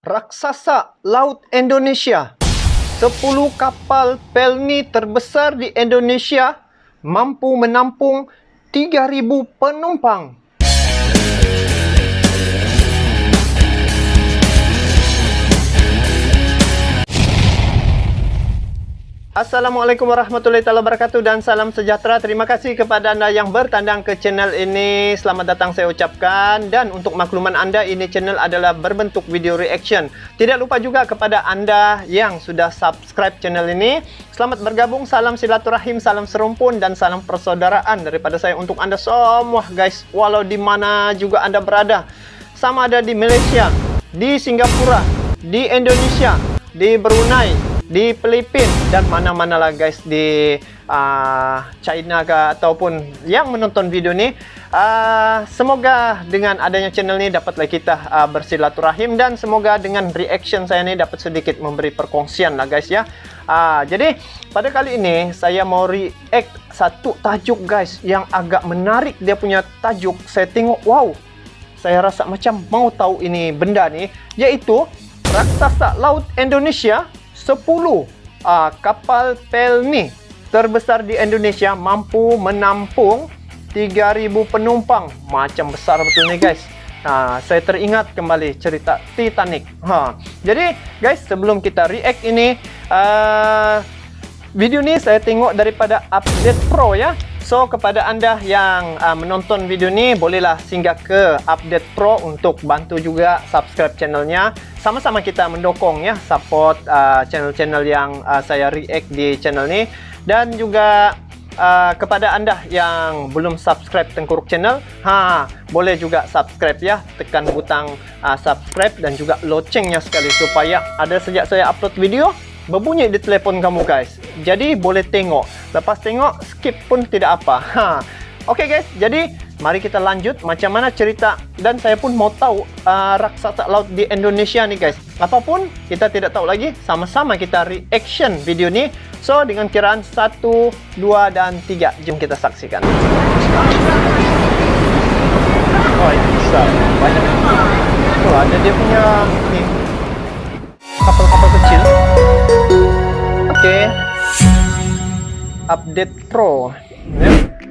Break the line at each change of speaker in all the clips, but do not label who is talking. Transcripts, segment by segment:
Raksasa Laut Indonesia. 10 kapal Pelni terbesar di Indonesia mampu menampung 3.000 penumpang. Assalamualaikum warahmatullahi wabarakatuh dan salam sejahtera. Terima kasih kepada Anda yang bertandang ke channel ini. Selamat datang saya ucapkan. Dan untuk makluman Anda, ini channel adalah berbentuk video reaction. Tidak lupa juga kepada Anda yang sudah subscribe channel ini. Selamat bergabung, salam silaturahim, salam serumpun, dan salam persaudaraan daripada saya untuk Anda semua guys. Walau di mana juga Anda berada. Sama ada di Malaysia, di Singapura, di Indonesia, di Brunei, di Filipina, dan mana-mana lah guys, di China ke, ataupun yang menonton video ini. Semoga dengan adanya channel ini dapatlah kita bersilaturahim, dan semoga dengan reaction saya ini dapat sedikit memberi perkongsian lah guys ya. Jadi pada kali ini saya mau react satu tajuk guys yang agak menarik. Dia punya tajuk, saya tengok, wow, saya rasa macam mau tahu ini benda nih, yaitu Raksasa Laut Indonesia. 10 kapal Pelni terbesar di Indonesia mampu menampung 3.000 penumpang. Macam besar betul nih guys. Saya teringat kembali cerita Titanic. Jadi guys, sebelum kita react ini, video ini saya tengok daripada Update Pro ya. So kepada Anda yang menonton video ini, bolehlah singgah ke Update Pro untuk bantu juga subscribe channelnya. Sama-sama kita mendukung ya, support channel-channel yang saya react di channel ini. Dan juga kepada Anda yang belum subscribe Tengkuruk Channel, boleh juga subscribe ya. Tekan butang subscribe dan juga loncengnya sekali, supaya ada sejak saya upload video berbunyi di telepon kamu guys. Jadi boleh tengok, lepas tengok skip pun tidak apa. Oke guys, jadi mari kita lanjut macam mana cerita. Dan saya pun mau tahu raksasa laut di Indonesia nih guys. Apapun kita tidak tahu lagi, sama-sama kita reaction video ini. So dengan kiraan 1, 2, dan 3, jom kita saksikan. Oh ini besar, banyak. Oh ada dia punya nih, kapal-kapal kecil. Oke. Update Pro.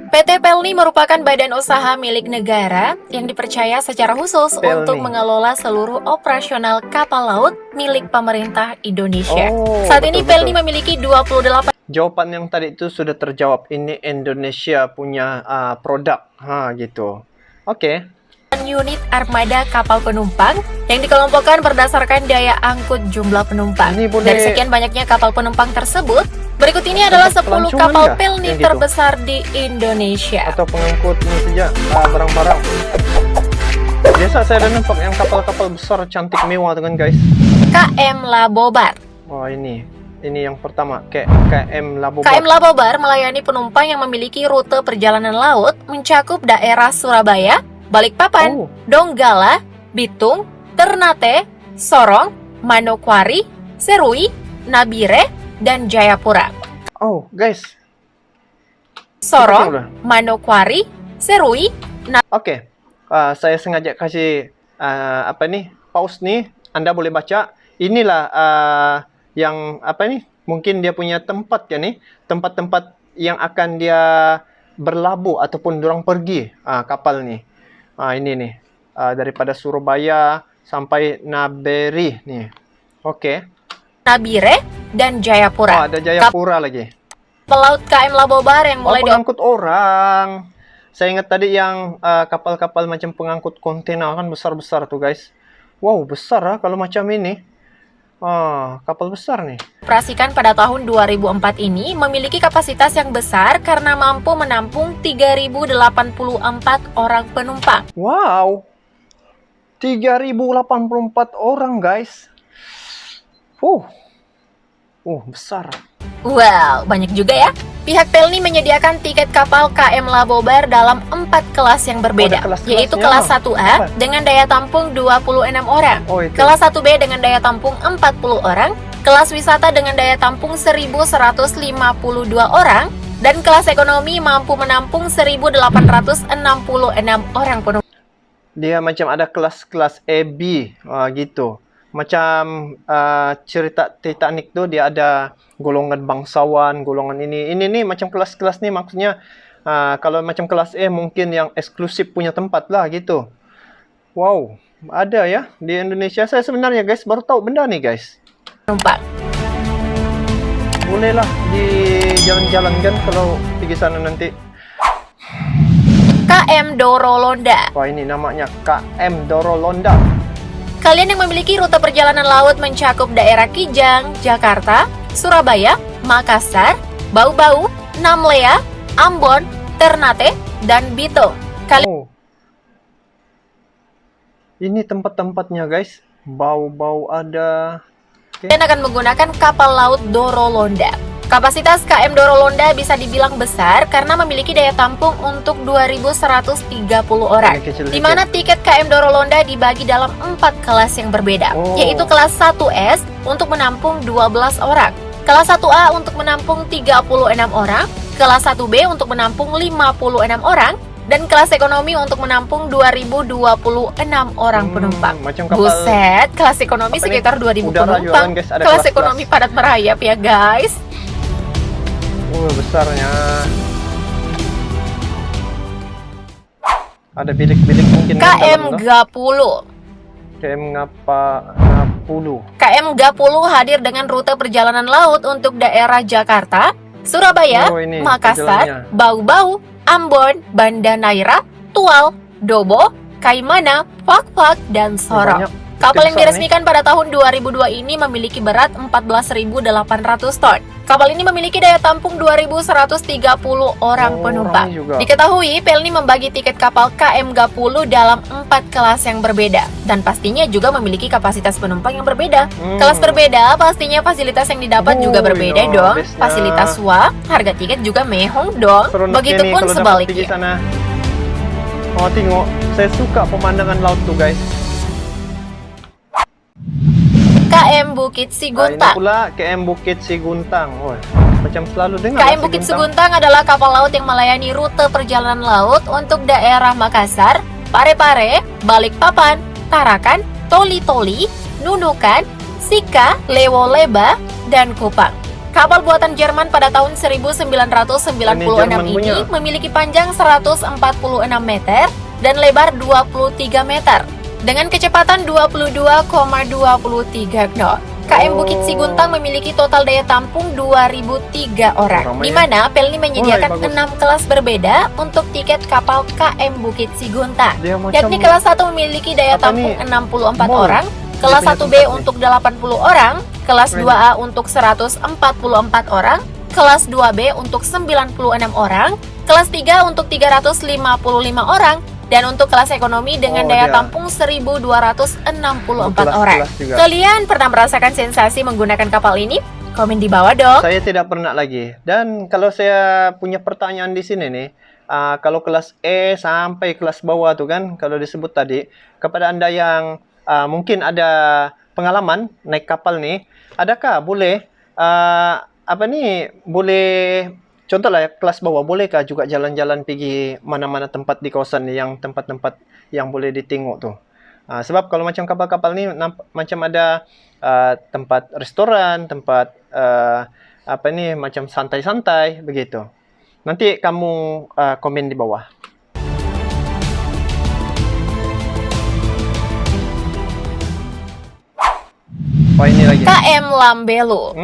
PT Pelni merupakan badan usaha milik negara yang dipercaya secara khusus untuk mengelola seluruh operasional kapal laut milik pemerintah Indonesia. Saat ini Pelni memiliki 28
Jawaban yang tadi itu sudah terjawab. Ini Indonesia punya produk. Gitu. Oke.
unit armada kapal penumpang yang dikelompokkan berdasarkan daya angkut jumlah penumpang. Dari sekian banyaknya kapal penumpang tersebut, berikut ini adalah 10 kapal Pelni terbesar di Indonesia.
Atau pengangkut ini saja barang-barang. Biasa saya ada nampak yang kapal-kapal besar cantik mewah dengan guys.
KM Labobar.
Oh ini yang pertama, KM Labobar.
KM Labobar melayani penumpang yang memiliki rute perjalanan laut mencakup daerah Surabaya, Balikpapan, Donggala, Bitung, Ternate, Sorong, Manokwari, Serui, Nabire, dan Jayapura.
Oh, guys.
Sorong, Manokwari, Serui,
Oke. Saya sengaja kasih pause nih. Anda boleh baca. Inilah yang mungkin dia punya tempat ya nih. Tempat-tempat yang akan dia berlabuh ataupun dorang pergi kapal nih. Ini nih, daripada Surabaya sampai Nabire nih. Oke.
Nabire dan Jayapura.
Ada Jayapura lagi.
Pelaut KM Labobar yang mulai
pengangkut orang. Saya ingat tadi yang kapal-kapal macam pengangkut kontainer kan besar-besar tuh guys. Wow, besar kalau macam ini. Kapal besar nih.
Operasikan pada tahun 2004 ini memiliki kapasitas yang besar karena mampu menampung 3.084 orang penumpang.
Wow, 3.084 orang guys. Besar.
Wow, banyak juga ya. Pihak Pelni menyediakan tiket kapal KM Labobar dalam 4 kelas yang berbeda, yaitu kelas 1A dengan daya tampung 26 orang, kelas 1B dengan daya tampung 40 orang, kelas wisata dengan daya tampung 1.152 orang, dan kelas ekonomi mampu menampung 1.866 orang penumpang.
Dia macam ada kelas-kelas A, B, gitu. macam cerita Titanic tuh dia ada golongan bangsawan, golongan ini nih macam kelas-kelas nih maksudnya. Kalau macam kelas E mungkin yang eksklusif punya tempat lah gitu. Wow, ada ya di Indonesia. Saya sebenarnya guys baru tahu benda nih guys.
Penumpang.
Bolehlah di jalan-jalan kan kalau pergi sana nanti.
KM Dorolonda.
Wah, ini namanya KM Dorolonda.
Kalian yang memiliki rute perjalanan laut mencakup daerah Kijang, Jakarta, Surabaya, Makassar, Bau-Bau, Namlea, Ambon, Ternate, dan Bitung.
Ini tempat-tempatnya guys. Bau-Bau ada.
Kalian akan menggunakan kapal laut Dorolonda. Kapasitas KM Dorolonda bisa dibilang besar karena memiliki daya tampung untuk 2.130 orang. Di mana tiket KM Dorolonda dibagi dalam 4 kelas yang berbeda, yaitu kelas 1S untuk menampung 12 orang, kelas 1A untuk menampung 36 orang, kelas 1B untuk menampung 56 orang, dan kelas ekonomi untuk menampung 2.026 orang penumpang. Buset, kelas ekonomi sekitar 2.000 penumpang. Kelas ekonomi padat merayap ya guys.
Besarnya. Ada bilik-bilik mungkin.
KM Gapulu.
KM Gapulu.
KM Gapulu hadir dengan rute perjalanan laut untuk daerah Jakarta, Surabaya, Makassar, Bau-Bau, Ambon, Banda Neira, Tual, Dobo, Kaimana, Fak-Fak, dan Sorong. Kapal yang diresmikan pada tahun 2002 ini memiliki berat 14.800 ton. Kapal ini memiliki daya tampung 2.130 orang penumpang. Diketahui, Pelni membagi tiket kapal KM Gapulu dalam 4 kelas yang berbeda. Dan pastinya juga memiliki kapasitas penumpang yang berbeda. Kelas berbeda, pastinya fasilitas yang didapat juga berbeda dong. Fasilitas SWA, harga tiket juga mehong dong. Begitupun sebaliknya.
Tengok, saya suka pemandangan laut tuh guys.
KM Bukit Siguntang.
Ini pula KM Bukit Siguntang. Macam selalu dengar.
KM Bukit Siguntang adalah kapal laut yang melayani rute perjalanan laut untuk daerah Makassar, Parepare, Balikpapan, Tarakan, Toli-Toli, Nunukan, Sika, Lewo-Leba, dan Kupang. Kapal buatan Jerman pada tahun 1996 ini memiliki panjang 146 meter dan lebar 23 meter. Dengan kecepatan 22,23 knot. KM Bukit Siguntang memiliki total daya tampung 2.003 orang, di mana Pelni menyediakan 6 kelas berbeda untuk tiket kapal KM Bukit Siguntang. Yakni kelas 1 memiliki daya tampung 64 orang, kelas 1B untuk 80 orang, kelas 2A untuk 144 orang, kelas 2B untuk 96 orang, kelas 3 untuk 355 orang, dan untuk kelas ekonomi dengan daya tampung 1.264 orang. Kalian pernah merasakan sensasi menggunakan kapal ini? Komen di bawah dong.
Saya tidak pernah lagi. Dan kalau saya punya pertanyaan di sini nih, kalau kelas E sampai kelas bawah tuh kan, kalau disebut tadi, kepada Anda yang mungkin ada pengalaman naik kapal nih, adakah boleh boleh contohlah ya, kelas bawah bolehkah juga jalan-jalan pergi mana-mana tempat di kawasan yang tempat-tempat yang boleh ditengok tuh? Sebab kalau macam kapal-kapal ni macam ada tempat restoran, tempat macam santai-santai begitu. Nanti kamu komen di bawah. Ini lagi.
KM Lambelu.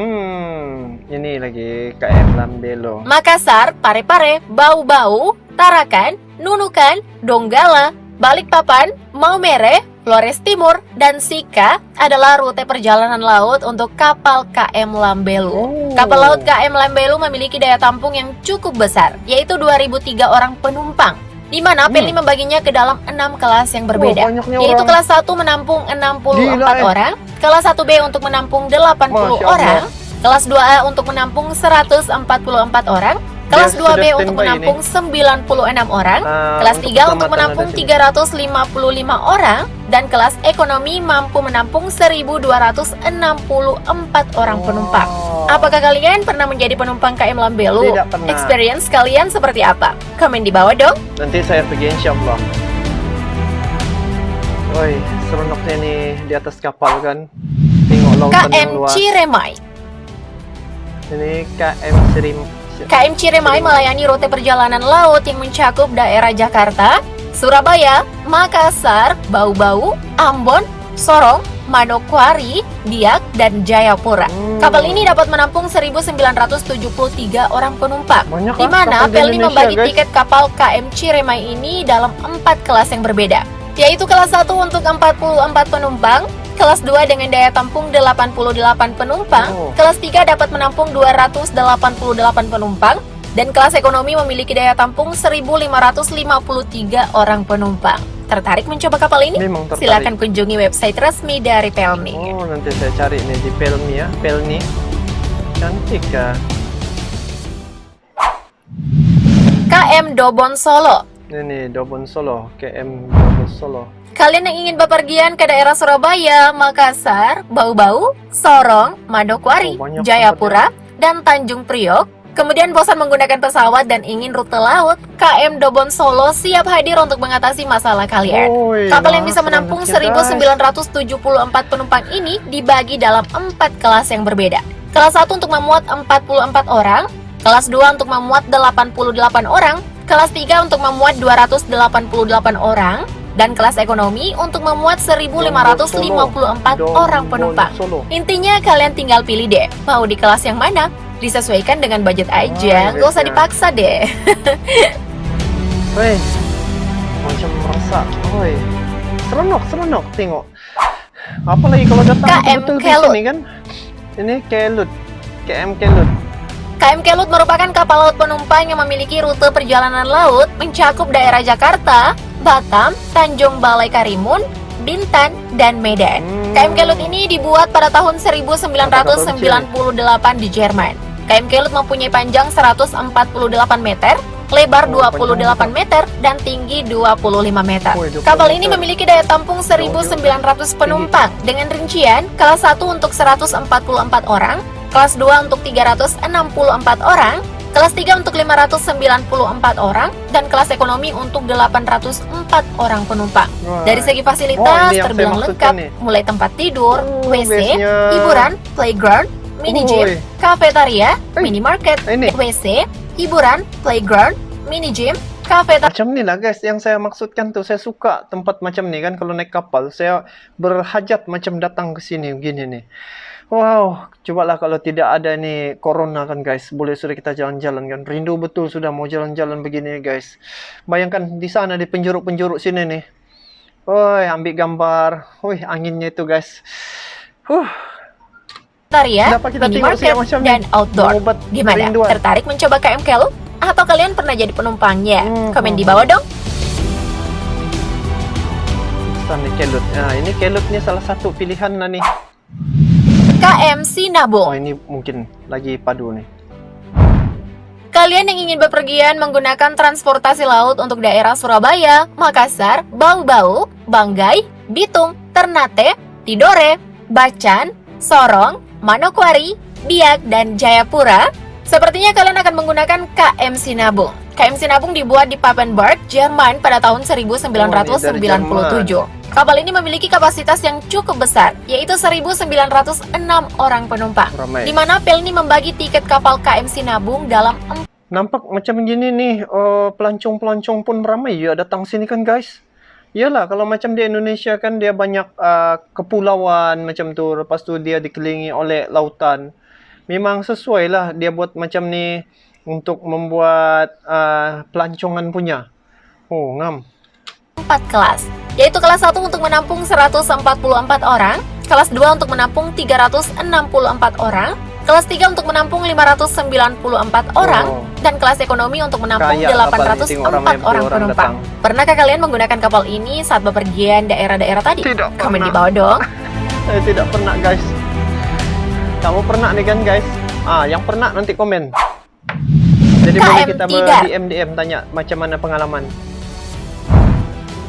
Ini lagi KM Lambelu.
Makassar, Parepare, Bau-Bau, Tarakan, Nunukan, Donggala, Balikpapan, Maumere, Flores Timur, dan Sika adalah rute perjalanan laut untuk kapal KM Lambelu. Kapal laut KM Lambelu memiliki daya tampung yang cukup besar, yaitu 2.003 orang penumpang, di mana Pelni membaginya ke dalam 6 kelas yang berbeda, yaitu kelas 1 menampung 64 orang, kelas 1B untuk menampung 80 orang, kelas 2A untuk menampung 144 orang, kelas 2B untuk menampung 96 orang, kelas 3 untuk menampung 355 orang, dan kelas ekonomi mampu menampung 1.264 orang penumpang. Apakah kalian pernah menjadi penumpang KM Lambelu?
Tidak pernah.
Experience kalian seperti apa? Komen di bawah dong.
Nanti saya pergi insya Allah. Woi, seronoknya nih di atas kapal kan. Tengok lautan yang
KM
luas.
Ciremai.
Ini KM Ciremai.
KM Ciremai melayani rute perjalanan laut yang mencakup daerah Jakarta, Surabaya, Makassar, Bau-Bau, Ambon, Sorong, Manokwari, Biak, dan Jayapura. Kapal ini dapat menampung 1.973 orang penumpang,
Banyak
di
lah
mana
kapal di
Pelni
Indonesia,
membagi
guys.
tiket kapal KM Ciremai ini dalam 4 kelas yang berbeda, yaitu kelas 1 untuk 44 penumpang, kelas 2 dengan daya tampung 88 penumpang, kelas 3 dapat menampung 288 penumpang, dan kelas ekonomi memiliki daya tampung 1.553 orang penumpang. Tertarik mencoba kapal ini?
Memang tertarik.
Silakan kunjungi website resmi dari Pelni.
Oh, nanti saya cari nih di Pelni ya. Pelni. Cantik ya.
KM Dobon Solo.
Ini Dobon Solo, KM Dobon Solo.
Kalian yang ingin bepergian ke daerah Surabaya, Makassar, Bau-Bau, Sorong, Manokwari,
banyak
Jayapura, dan Tanjung Priok, kemudian bosan menggunakan pesawat dan ingin rute laut, KM Dobon Solo siap hadir untuk mengatasi masalah kalian. Kapal yang bisa menampung 1.974 penumpang ini dibagi dalam 4 kelas yang berbeda. Kelas 1 untuk memuat 44 orang, kelas 2 untuk memuat 88 orang, kelas 3 untuk memuat 288 orang, dan kelas ekonomi untuk memuat 1.554 orang penumpang. Intinya kalian tinggal pilih deh, mau di kelas yang mana, disesuaikan dengan budget aja, nggak usah dipaksa deh.
Woi, macam merasa, woi, seronok, tengok. Apalagi kalau datang
KM
betul di
Kelut.
sini kan, ini Kelut, KM Kelut.
KM Kelut merupakan kapal laut penumpang yang memiliki rute perjalanan laut mencakup daerah Jakarta, Batam, Tanjung Balai Karimun, Bintan, dan Medan. KM Kelut ini dibuat pada tahun 1998 di Jerman. KM Kelut mempunyai panjang 148 meter, lebar 28 meter, dan tinggi 25 meter. Kapal ini memiliki daya tampung 1.900 penumpang dengan rincian kelas 1 untuk 144 orang, kelas 2 untuk 364 orang, kelas 3 untuk 594 orang, dan kelas ekonomi untuk 804 orang penumpang. Dari segi fasilitas terbilang lengkap, mulai tempat tidur, WC, hiburan, playground, mini gym, kafetaria, minimarket, WC, hiburan, playground, mini gym, kafetaria.
Macam ni lah guys, yang saya maksudkan tuh, saya suka tempat macam ni kan. Kalau naik kapal, saya berhajat macam datang ke sini begini nih. Wow, cobalah kalau tidak ada nih corona kan guys, boleh sudah kita jalan-jalan kan. Rindu betul sudah mau jalan-jalan begini guys. Bayangkan di sana di penjuru-penjuru sini nih. Woi, ambil gambar. Woi, anginnya itu guys.
Minimarket, dan outdoor. Gimana? Tertarik mencoba KM Kelut? Atau kalian pernah jadi penumpangnya? Komen di bawah dong.
Ini Kelut. Nah, ini Kelut nih salah satu pilihan lah nih.
KM Sinabung.
Oh, ini mungkin lagi padu nih.
Kalian yang ingin bepergian menggunakan transportasi laut untuk daerah Surabaya, Makassar, Bau-Bau, Banggai, Bitung, Ternate, Tidore, Bacan, Sorong, Manokwari, Biak, dan Jayapura, sepertinya kalian akan menggunakan KM Sinabung. KM Sinabung dibuat di Papenburg, Jerman pada tahun 1997. Kapal ini memiliki kapasitas yang cukup besar, yaitu 1.906 orang penumpang. Di mana Pelni membagi tiket kapal KM Sinabung dalam
nampak macam gini nih, pelancong-pelancong pun ramai ya datang sini kan guys. Iyalah, kalau macam di Indonesia kan dia banyak kepulauan macam tu, lepas tu dia dikelilingi oleh lautan. Memang sesuai lah dia buat macam ni untuk membuat pelancongan punya. Oh, ngam.
4 kelas, yaitu kelas 1 untuk menampung 144 orang, kelas 2 untuk menampung 364 orang, kelas 3 untuk menampung 594 orang, dan kelas ekonomi untuk menampung 804 orang penumpang. Pernahkah kalian menggunakan kapal ini saat bepergian daerah-daerah tadi?
Tidak
Komen
pernah.
di bawah dong.
Saya tidak pernah guys. Kamu pernah nih kan guys? Yang pernah nanti komen. Jadi boleh kita DM tanya macam mana pengalaman.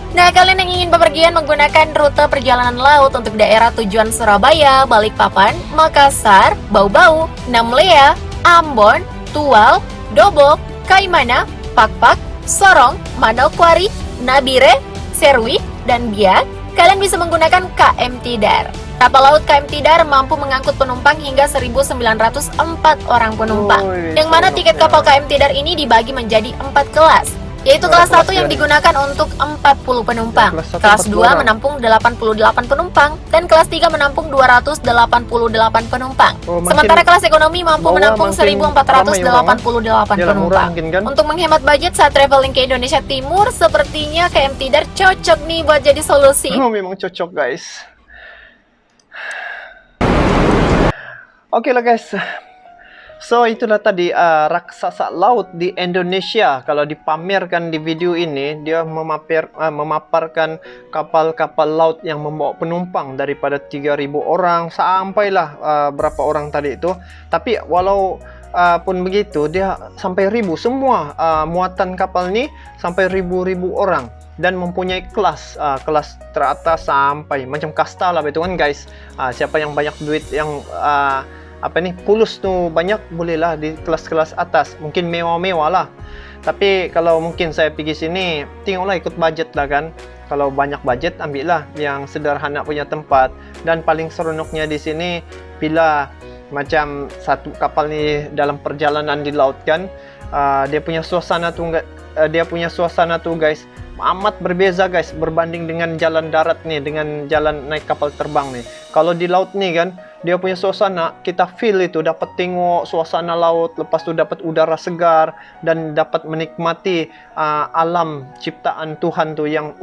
Nah, kalian yang ingin bepergian menggunakan rute perjalanan laut untuk daerah tujuan Surabaya, Balikpapan, Makassar, Bau-Bau, Namlea, Ambon, Tual, Dobok, Kaimana, Pakpak, Sorong, Manokwari, Nabire, Serwi, dan Biak, kalian bisa menggunakan KM Tidar. Kapal laut KM Tidar mampu mengangkut penumpang hingga 1.904 orang penumpang. Yang mana tiket kapal KM Tidar ini dibagi menjadi 4 kelas, yaitu kelas 1 yang digunakan untuk 40 penumpang, kelas 2 menampung 88 penumpang, dan kelas 3 menampung 288 penumpang. Sementara kelas ekonomi mampu menampung 1.488 penumpang. Untuk menghemat budget saat traveling ke Indonesia Timur, sepertinya KM Tidar cocok nih buat jadi solusi.
Memang cocok guys. Oke lah guys. So itulah tadi raksasa laut di Indonesia. Kalau dipamerkan di video ini, dia memaparkan kapal-kapal laut yang membawa penumpang daripada 3.000 orang sampailah berapa orang tadi itu. Tapi walau pun begitu, dia sampai 1.000 semua muatan kapal ini sampai ribu orang. Dan mempunyai kelas teratas sampai macam kasta lah betul kan guys. Siapa yang banyak duit, yang pulus tuh banyak, bolehlah di kelas-kelas atas, mungkin mewah-mewah lah. Tapi kalau mungkin saya pergi sini, tengoklah ikut budget lah kan. Kalau banyak budget, ambillah yang sederhana punya tempat. Dan paling seronoknya di sini, bila macam satu kapal ni dalam perjalanan di laut kan, dia punya suasana tuh guys, amat berbeza guys berbanding dengan jalan darat nih, dengan jalan naik kapal terbang nih. Kalau di laut nih kan, dia punya suasana, kita feel itu, dapat tengok suasana laut, lepas tu dapat udara segar dan dapat menikmati alam ciptaan Tuhan tuh yang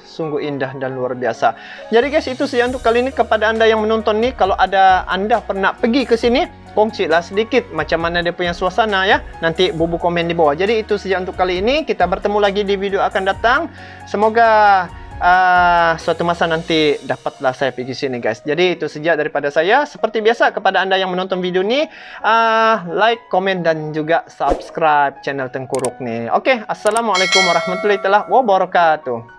sungguh indah dan luar biasa. Jadi guys, itu saja untuk kali ini. Kepada anda yang menonton nih, kalau ada anda pernah pergi ke sini, kongsilah sedikit macam mana dia punya suasana ya. Nanti bubu komen di bawah. Jadi itu saja untuk kali ini. Kita bertemu lagi di video akan datang. Semoga suatu masa nanti dapatlah saya pergi sini guys. Jadi itu saja daripada saya. Seperti biasa, kepada anda yang menonton video ini, like, komen dan juga subscribe channel Tengku Ruk nih. Oke, assalamualaikum warahmatullahi wabarakatuh.